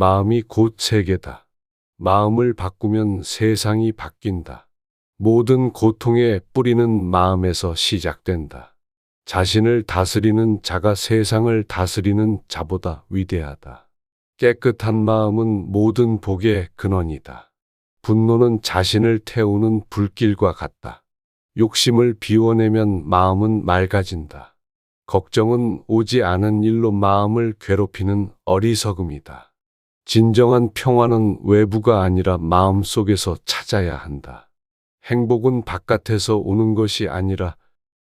마음이 곧 세계다. 마음을 바꾸면 세상이 바뀐다. 모든 고통의 뿌리는 마음에서 시작된다. 자신을 다스리는 자가 세상을 다스리는 자보다 위대하다. 깨끗한 마음은 모든 복의 근원이다. 분노는 자신을 태우는 불길과 같다. 욕심을 비워내면 마음은 맑아진다. 걱정은 오지 않은 일로 마음을 괴롭히는 어리석음이다. 진정한 평화는 외부가 아니라 마음 속에서 찾아야 한다. 행복은 바깥에서 오는 것이 아니라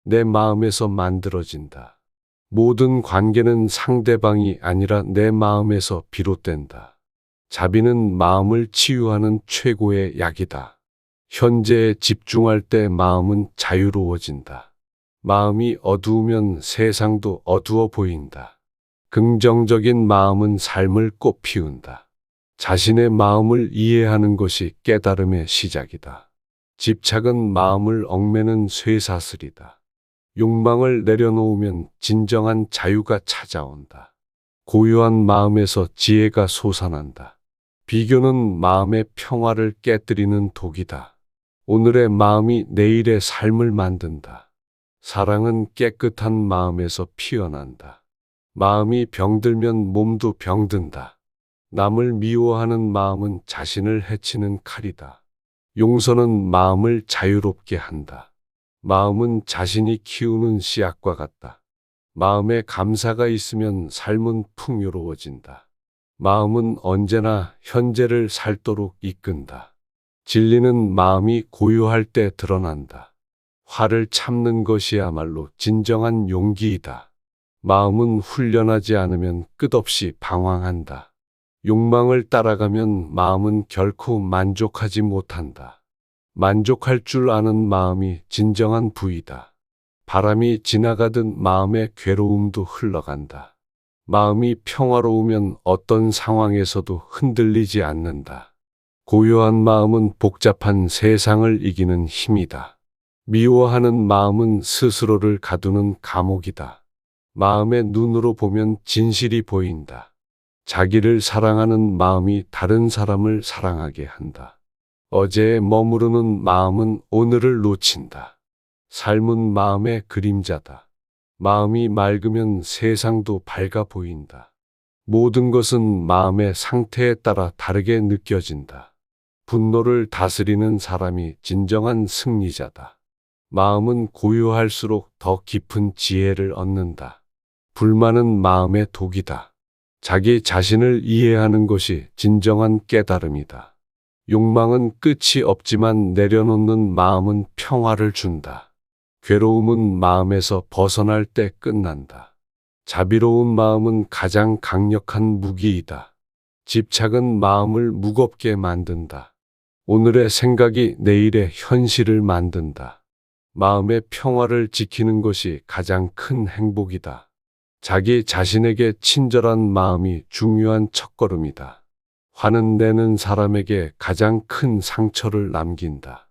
내 마음에서 만들어진다. 모든 관계는 상대방이 아니라 내 마음에서 비롯된다. 자비는 마음을 치유하는 최고의 약이다. 현재에 집중할 때 마음은 자유로워진다. 마음이 어두우면 세상도 어두워 보인다. 긍정적인 마음은 삶을 꽃피운다. 자신의 마음을 이해하는 것이 깨달음의 시작이다. 집착은 마음을 얽매는 쇠사슬이다. 욕망을 내려놓으면 진정한 자유가 찾아온다. 고요한 마음에서 지혜가 솟아난다. 비교는 마음의 평화를 깨뜨리는 독이다. 오늘의 마음이 내일의 삶을 만든다. 사랑은 깨끗한 마음에서 피어난다. 마음이 병들면 몸도 병든다. 남을 미워하는 마음은 자신을 해치는 칼이다. 용서는 마음을 자유롭게 한다. 마음은 자신이 키우는 씨앗과 같다. 마음에 감사가 있으면 삶은 풍요로워진다. 마음은 언제나 현재를 살도록 이끈다. 진리는 마음이 고요할 때 드러난다. 화를 참는 것이야말로 진정한 용기이다. 마음은 훈련하지 않으면 끝없이 방황한다. 욕망을 따라가면 마음은 결코 만족하지 못한다. 만족할 줄 아는 마음이 진정한 부이다. 바람이 지나가듯 마음의 괴로움도 흘러간다. 마음이 평화로우면 어떤 상황에서도 흔들리지 않는다. 고요한 마음은 복잡한 세상을 이기는 힘이다. 미워하는 마음은 스스로를 가두는 감옥이다. 마음의 눈으로 보면 진실이 보인다. 자기를 사랑하는 마음이 다른 사람을 사랑하게 한다. 어제에 머무르는 마음은 오늘을 놓친다. 삶은 마음의 그림자다. 마음이 맑으면 세상도 밝아 보인다. 모든 것은 마음의 상태에 따라 다르게 느껴진다. 분노를 다스리는 사람이 진정한 승리자다. 마음은 고요할수록 더 깊은 지혜를 얻는다. 불만은 마음의 독이다. 자기 자신을 이해하는 것이 진정한 깨달음이다. 욕망은 끝이 없지만 내려놓는 마음은 평화를 준다. 괴로움은 마음에서 벗어날 때 끝난다. 자비로운 마음은 가장 강력한 무기이다. 집착은 마음을 무겁게 만든다. 오늘의 생각이 내일의 현실을 만든다. 마음의 평화를 지키는 것이 가장 큰 행복이다. 자기 자신에게 친절한 마음이 중요한 첫걸음이다. 화는 내는 사람에게 가장 큰 상처를 남긴다.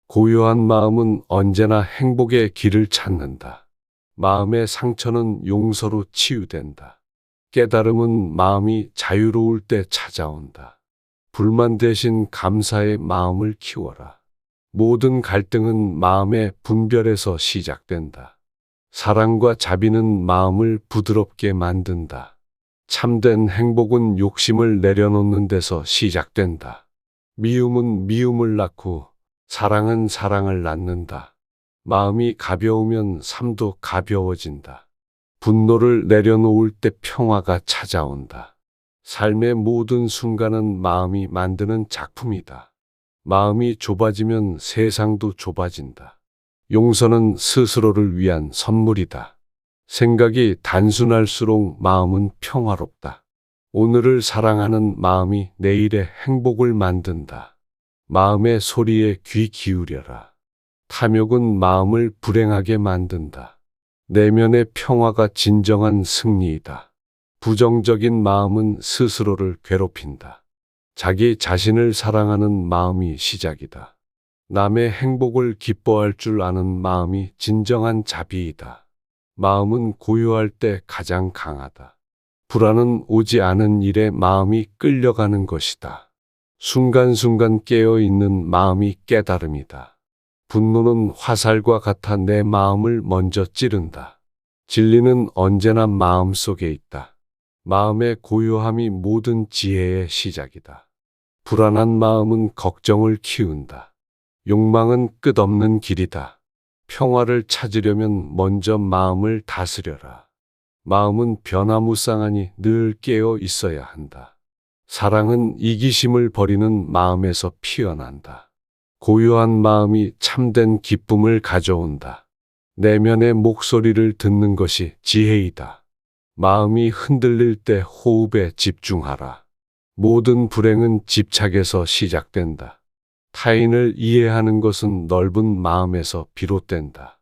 고요한 마음은 언제나 행복의 길을 찾는다. 마음의 상처는 용서로 치유된다. 깨달음은 마음이 자유로울 때 찾아온다. 불만 대신 감사의 마음을 키워라. 모든 갈등은 마음의 분별에서 시작된다. 사랑과 자비는 마음을 부드럽게 만든다. 참된 행복은 욕심을 내려놓는 데서 시작된다. 미움은 미움을 낳고 사랑은 사랑을 낳는다. 마음이 가벼우면 삶도 가벼워진다. 분노를 내려놓을 때 평화가 찾아온다. 삶의 모든 순간은 마음이 만드는 작품이다. 마음이 좁아지면 세상도 좁아진다. 용서는 스스로를 위한 선물이다. 생각이 단순할수록 마음은 평화롭다. 오늘을 사랑하는 마음이 내일의 행복을 만든다. 마음의 소리에 귀 기울여라. 탐욕은 마음을 불행하게 만든다. 내면의 평화가 진정한 승리이다. 부정적인 마음은 스스로를 괴롭힌다. 자기 자신을 사랑하는 마음이 시작이다. 남의 행복을 기뻐할 줄 아는 마음이 진정한 자비이다. 마음은 고요할 때 가장 강하다. 불안은 오지 않은 일에 마음이 끌려가는 것이다. 순간순간 깨어있는 마음이 깨달음이다. 분노는 화살과 같아 내 마음을 먼저 찌른다. 진리는 언제나 마음 속에 있다. 마음의 고요함이 모든 지혜의 시작이다. 불안한 마음은 걱정을 키운다. 욕망은 끝없는 길이다. 평화를 찾으려면 먼저 마음을 다스려라. 마음은 변화무쌍하니 늘 깨어 있어야 한다. 사랑은 이기심을 버리는 마음에서 피어난다. 고요한 마음이 참된 기쁨을 가져온다. 내면의 목소리를 듣는 것이 지혜이다. 마음이 흔들릴 때 호흡에 집중하라. 모든 불행은 집착에서 시작된다. 타인을 이해하는 것은 넓은 마음에서 비롯된다.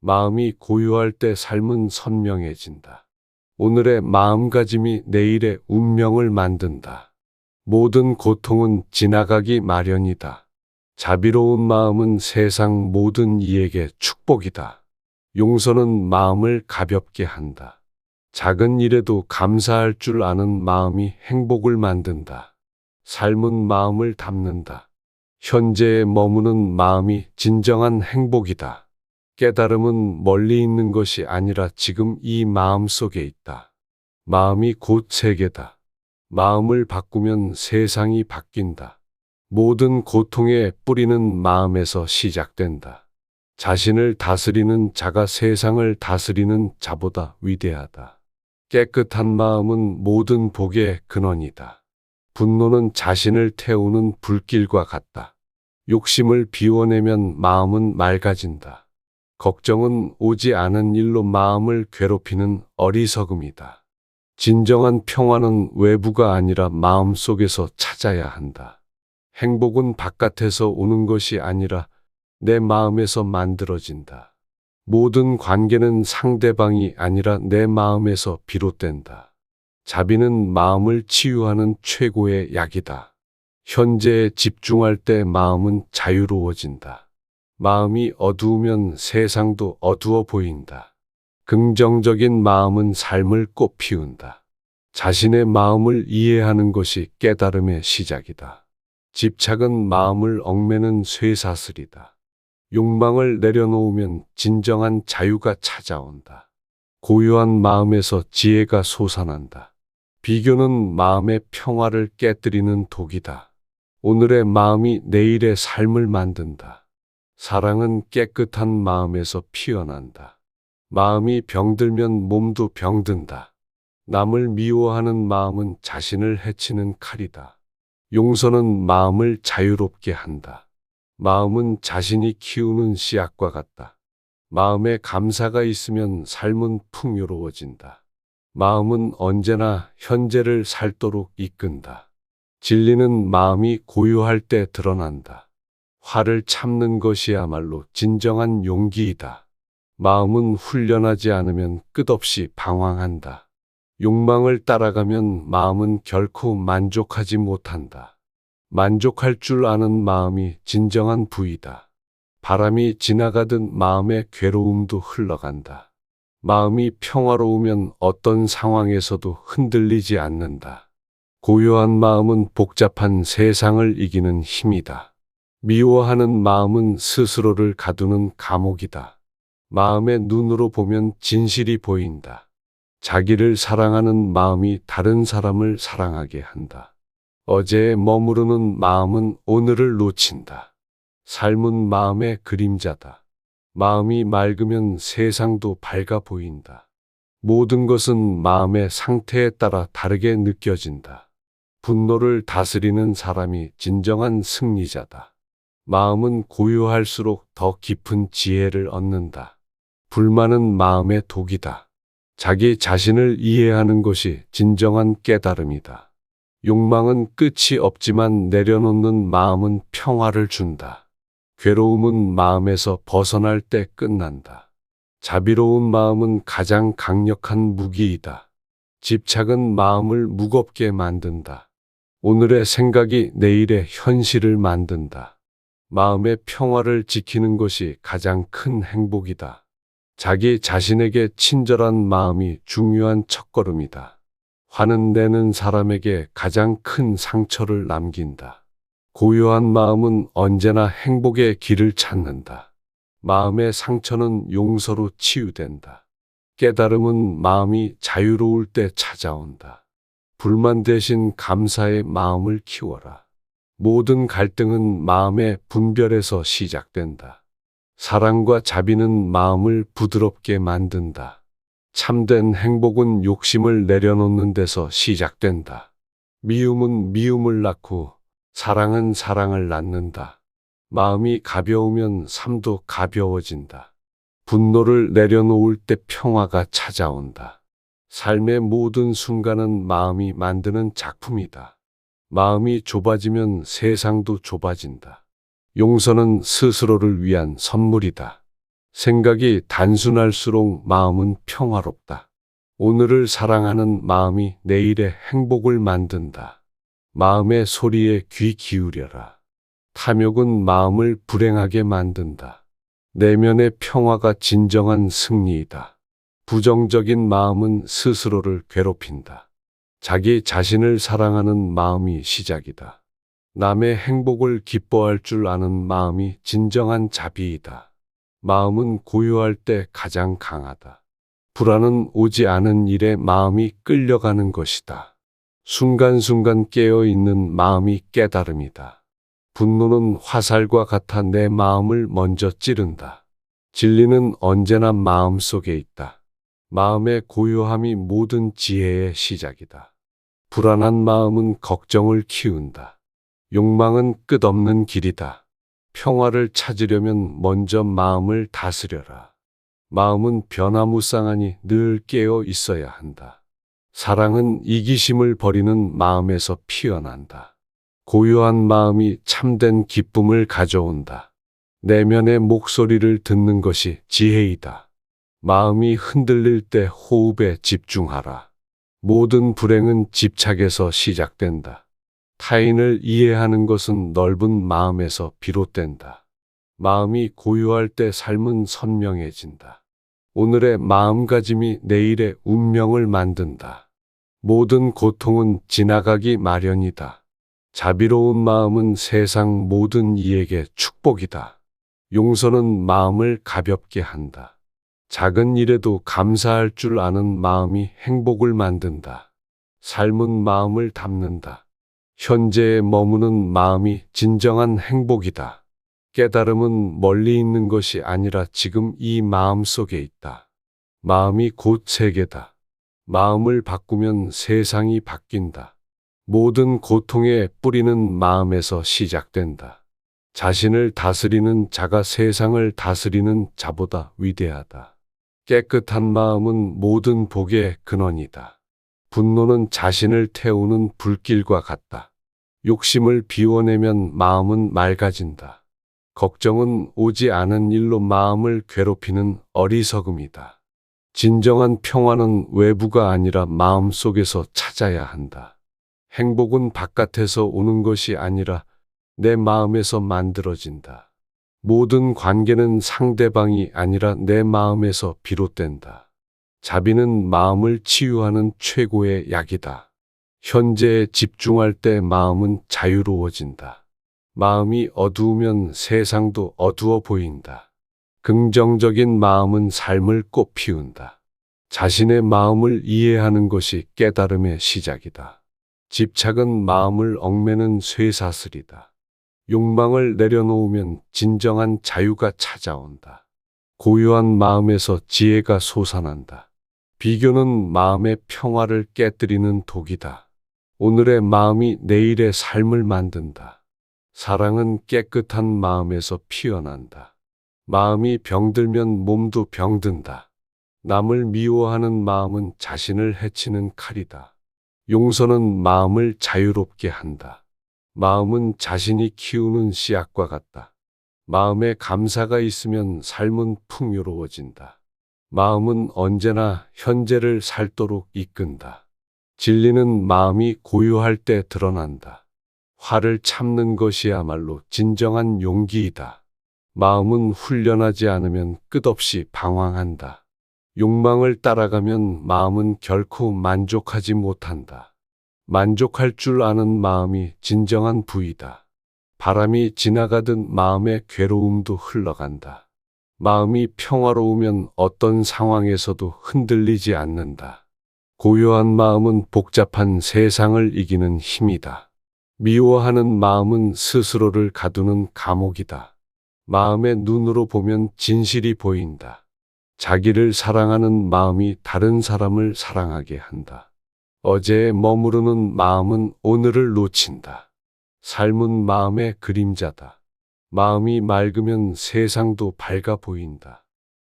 마음이 고요할 때 삶은 선명해진다. 오늘의 마음가짐이 내일의 운명을 만든다. 모든 고통은 지나가기 마련이다. 자비로운 마음은 세상 모든 이에게 축복이다. 용서는 마음을 가볍게 한다. 작은 일에도 감사할 줄 아는 마음이 행복을 만든다. 삶은 마음을 담는다. 현재에 머무는 마음이 진정한 행복이다. 깨달음은 멀리 있는 것이 아니라 지금 이 마음 속에 있다. 마음이 곧 세계다. 마음을 바꾸면 세상이 바뀐다. 모든 고통의 뿌리는 마음에서 시작된다. 자신을 다스리는 자가 세상을 다스리는 자보다 위대하다. 깨끗한 마음은 모든 복의 근원이다. 분노는 자신을 태우는 불길과 같다. 욕심을 비워내면 마음은 맑아진다. 걱정은 오지 않은 일로 마음을 괴롭히는 어리석음이다. 진정한 평화는 외부가 아니라 마음 속에서 찾아야 한다. 행복은 바깥에서 오는 것이 아니라 내 마음에서 만들어진다. 모든 관계는 상대방이 아니라 내 마음에서 비롯된다. 자비는 마음을 치유하는 최고의 약이다. 현재에 집중할 때 마음은 자유로워진다. 마음이 어두우면 세상도 어두워 보인다. 긍정적인 마음은 삶을 꽃피운다. 자신의 마음을 이해하는 것이 깨달음의 시작이다. 집착은 마음을 얽매는 쇠사슬이다. 욕망을 내려놓으면 진정한 자유가 찾아온다. 고요한 마음에서 지혜가 솟아난다. 비교는 마음의 평화를 깨뜨리는 독이다. 오늘의 마음이 내일의 삶을 만든다. 사랑은 깨끗한 마음에서 피어난다. 마음이 병들면 몸도 병든다. 남을 미워하는 마음은 자신을 해치는 칼이다. 용서는 마음을 자유롭게 한다. 마음은 자신이 키우는 씨앗과 같다. 마음에 감사가 있으면 삶은 풍요로워진다. 마음은 언제나 현재를 살도록 이끈다. 진리는 마음이 고요할 때 드러난다. 화를 참는 것이야말로 진정한 용기이다. 마음은 훈련하지 않으면 끝없이 방황한다. 욕망을 따라가면 마음은 결코 만족하지 못한다. 만족할 줄 아는 마음이 진정한 부이다. 바람이 지나가듯 마음의 괴로움도 흘러간다. 마음이 평화로우면 어떤 상황에서도 흔들리지 않는다. 고요한 마음은 복잡한 세상을 이기는 힘이다. 미워하는 마음은 스스로를 가두는 감옥이다. 마음의 눈으로 보면 진실이 보인다. 자기를 사랑하는 마음이 다른 사람을 사랑하게 한다. 어제에 머무르는 마음은 오늘을 놓친다. 삶은 마음의 그림자다. 마음이 맑으면 세상도 밝아 보인다. 모든 것은 마음의 상태에 따라 다르게 느껴진다. 분노를 다스리는 사람이 진정한 승리자다. 마음은 고요할수록 더 깊은 지혜를 얻는다. 불만은 마음의 독이다. 자기 자신을 이해하는 것이 진정한 깨달음이다. 욕망은 끝이 없지만 내려놓는 마음은 평화를 준다. 괴로움은 마음에서 벗어날 때 끝난다. 자비로운 마음은 가장 강력한 무기이다. 집착은 마음을 무겁게 만든다. 오늘의 생각이 내일의 현실을 만든다. 마음의 평화를 지키는 것이 가장 큰 행복이다. 자기 자신에게 친절한 마음이 중요한 첫걸음이다. 화는 내는 사람에게 가장 큰 상처를 남긴다. 고요한 마음은 언제나 행복의 길을 찾는다. 마음의 상처는 용서로 치유된다. 깨달음은 마음이 자유로울 때 찾아온다. 불만 대신 감사의 마음을 키워라. 모든 갈등은 마음의 분별에서 시작된다. 사랑과 자비는 마음을 부드럽게 만든다. 참된 행복은 욕심을 내려놓는 데서 시작된다. 미움은 미움을 낳고 사랑은 사랑을 낳는다. 마음이 가벼우면 삶도 가벼워진다. 분노를 내려놓을 때 평화가 찾아온다. 삶의 모든 순간은 마음이 만드는 작품이다. 마음이 좁아지면 세상도 좁아진다. 용서는 스스로를 위한 선물이다. 생각이 단순할수록 마음은 평화롭다. 오늘을 사랑하는 마음이 내일의 행복을 만든다. 마음의 소리에 귀 기울여라. 탐욕은 마음을 불행하게 만든다. 내면의 평화가 진정한 승리이다. 부정적인 마음은 스스로를 괴롭힌다. 자기 자신을 사랑하는 마음이 시작이다. 남의 행복을 기뻐할 줄 아는 마음이 진정한 자비이다. 마음은 고요할 때 가장 강하다. 불안은 오지 않은 일에 마음이 끌려가는 것이다. 순간순간 깨어있는 마음이 깨달음이다. 분노는 화살과 같아 내 마음을 먼저 찌른다. 진리는 언제나 마음 속에 있다. 마음의 고요함이 모든 지혜의 시작이다. 불안한 마음은 걱정을 키운다. 욕망은 끝없는 길이다. 평화를 찾으려면 먼저 마음을 다스려라. 마음은 변화무쌍하니 늘 깨어 있어야 한다. 사랑은 이기심을 버리는 마음에서 피어난다. 고요한 마음이 참된 기쁨을 가져온다. 내면의 목소리를 듣는 것이 지혜이다. 마음이 흔들릴 때 호흡에 집중하라. 모든 불행은 집착에서 시작된다. 타인을 이해하는 것은 넓은 마음에서 비롯된다. 마음이 고요할 때 삶은 선명해진다. 오늘의 마음가짐이 내일의 운명을 만든다. 모든 고통은 지나가기 마련이다. 자비로운 마음은 세상 모든 이에게 축복이다. 용서는 마음을 가볍게 한다. 작은 일에도 감사할 줄 아는 마음이 행복을 만든다. 삶은 마음을 담는다. 현재에 머무는 마음이 진정한 행복이다. 깨달음은 멀리 있는 것이 아니라 지금 이 마음 속에 있다. 마음이 곧 세계다. 마음을 바꾸면 세상이 바뀐다. 모든 고통의 뿌리는 마음에서 시작된다. 자신을 다스리는 자가 세상을 다스리는 자보다 위대하다. 깨끗한 마음은 모든 복의 근원이다. 분노는 자신을 태우는 불길과 같다. 욕심을 비워내면 마음은 맑아진다. 걱정은 오지 않은 일로 마음을 괴롭히는 어리석음이다. 진정한 평화는 외부가 아니라 마음 속에서 찾아야 한다. 행복은 바깥에서 오는 것이 아니라 내 마음에서 만들어진다. 모든 관계는 상대방이 아니라 내 마음에서 비롯된다. 자비는 마음을 치유하는 최고의 약이다. 현재에 집중할 때 마음은 자유로워진다. 마음이 어두우면 세상도 어두워 보인다. 긍정적인 마음은 삶을 꽃 피운다. 자신의 마음을 이해하는 것이 깨달음의 시작이다. 집착은 마음을 얽매는 쇠사슬이다. 욕망을 내려놓으면 진정한 자유가 찾아온다. 고요한 마음에서 지혜가 솟아난다. 비교는 마음의 평화를 깨뜨리는 독이다. 오늘의 마음이 내일의 삶을 만든다. 사랑은 깨끗한 마음에서 피어난다. 마음이 병들면 몸도 병든다. 남을 미워하는 마음은 자신을 해치는 칼이다. 용서는 마음을 자유롭게 한다. 마음은 자신이 키우는 씨앗과 같다. 마음에 감사가 있으면 삶은 풍요로워진다. 마음은 언제나 현재를 살도록 이끈다. 진리는 마음이 고요할 때 드러난다. 화를 참는 것이야말로 진정한 용기이다. 마음은 훈련하지 않으면 끝없이 방황한다. 욕망을 따라가면 마음은 결코 만족하지 못한다. 만족할 줄 아는 마음이 진정한 부이다. 바람이 지나가듯 마음의 괴로움도 흘러간다. 마음이 평화로우면 어떤 상황에서도 흔들리지 않는다. 고요한 마음은 복잡한 세상을 이기는 힘이다. 미워하는 마음은 스스로를 가두는 감옥이다. 마음의 눈으로 보면 진실이 보인다. 자기를 사랑하는 마음이 다른 사람을 사랑하게 한다. 어제에 머무르는 마음은 오늘을 놓친다. 삶은 마음의 그림자다. 마음이 맑으면 세상도 밝아 보인다.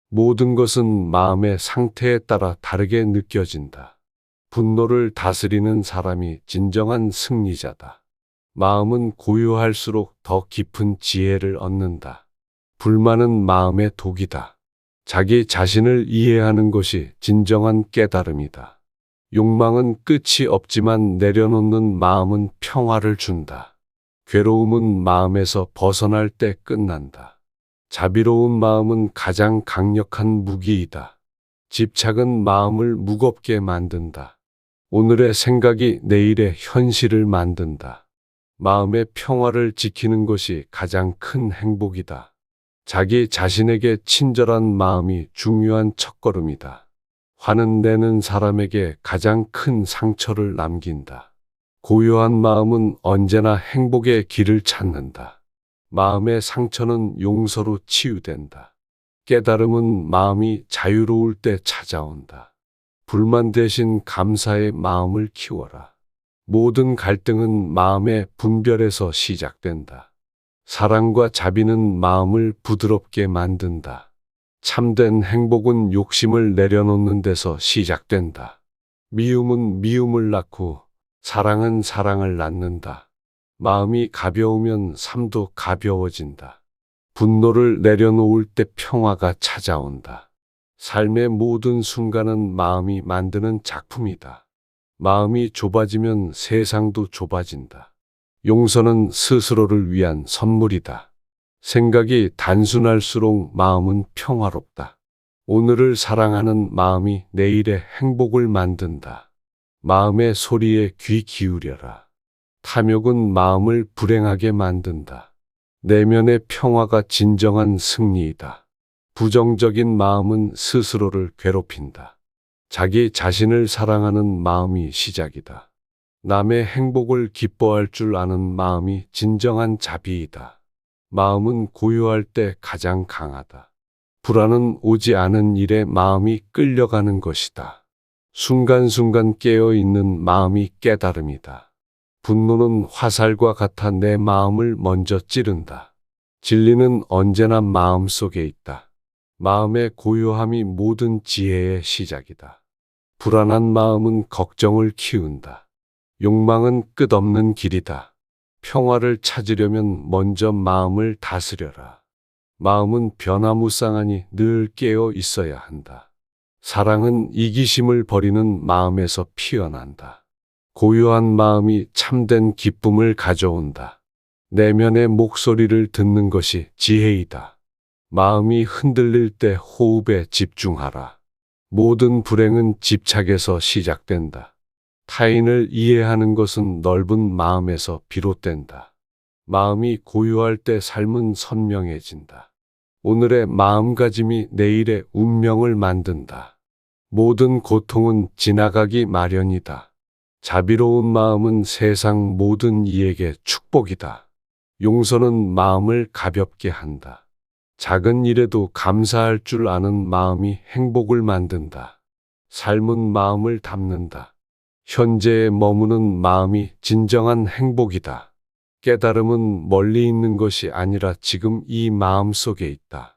모든 것은 마음의 상태에 따라 다르게 느껴진다. 분노를 다스리는 사람이 진정한 승리자다. 마음은 고요할수록 더 깊은 지혜를 얻는다. 불만은 마음의 독이다. 자기 자신을 이해하는 것이 진정한 깨달음이다. 욕망은 끝이 없지만 내려놓는 마음은 평화를 준다. 괴로움은 마음에서 벗어날 때 끝난다. 자비로운 마음은 가장 강력한 무기이다. 집착은 마음을 무겁게 만든다. 오늘의 생각이 내일의 현실을 만든다. 마음의 평화를 지키는 것이 가장 큰 행복이다. 자기 자신에게 친절한 마음이 중요한 첫걸음이다. 화는 내는 사람에게 가장 큰 상처를 남긴다. 고요한 마음은 언제나 행복의 길을 찾는다. 마음의 상처는 용서로 치유된다. 깨달음은 마음이 자유로울 때 찾아온다. 불만 대신 감사의 마음을 키워라. 모든 갈등은 마음의 분별에서 시작된다. 사랑과 자비는 마음을 부드럽게 만든다. 참된 행복은 욕심을 내려놓는 데서 시작된다. 미움은 미움을 낳고 사랑은 사랑을 낳는다. 마음이 가벼우면 삶도 가벼워진다. 분노를 내려놓을 때 평화가 찾아온다. 삶의 모든 순간은 마음이 만드는 작품이다. 마음이 좁아지면 세상도 좁아진다. 용서는 스스로를 위한 선물이다. 생각이 단순할수록 마음은 평화롭다. 오늘을 사랑하는 마음이 내일의 행복을 만든다. 마음의 소리에 귀 기울여라. 탐욕은 마음을 불행하게 만든다. 내면의 평화가 진정한 승리이다. 부정적인 마음은 스스로를 괴롭힌다. 자기 자신을 사랑하는 마음이 시작이다. 남의 행복을 기뻐할 줄 아는 마음이 진정한 자비이다. 마음은 고요할 때 가장 강하다. 불안은 오지 않은 일에 마음이 끌려가는 것이다. 순간순간 깨어있는 마음이 깨달음이다. 분노는 화살과 같아 내 마음을 먼저 찌른다. 진리는 언제나 마음 속에 있다. 마음의 고요함이 모든 지혜의 시작이다. 불안한 마음은 걱정을 키운다. 욕망은 끝없는 길이다. 평화를 찾으려면 먼저 마음을 다스려라. 마음은 변화무쌍하니 늘 깨어 있어야 한다. 사랑은 이기심을 버리는 마음에서 피어난다. 고요한 마음이 참된 기쁨을 가져온다. 내면의 목소리를 듣는 것이 지혜이다. 마음이 흔들릴 때 호흡에 집중하라. 모든 불행은 집착에서 시작된다. 타인을 이해하는 것은 넓은 마음에서 비롯된다. 마음이 고요할 때 삶은 선명해진다. 오늘의 마음가짐이 내일의 운명을 만든다. 모든 고통은 지나가기 마련이다. 자비로운 마음은 세상 모든 이에게 축복이다. 용서는 마음을 가볍게 한다. 작은 일에도 감사할 줄 아는 마음이 행복을 만든다. 삶은 마음을 담는다. 현재에 머무는 마음이 진정한 행복이다. 깨달음은 멀리 있는 것이 아니라 지금 이 마음 속에 있다.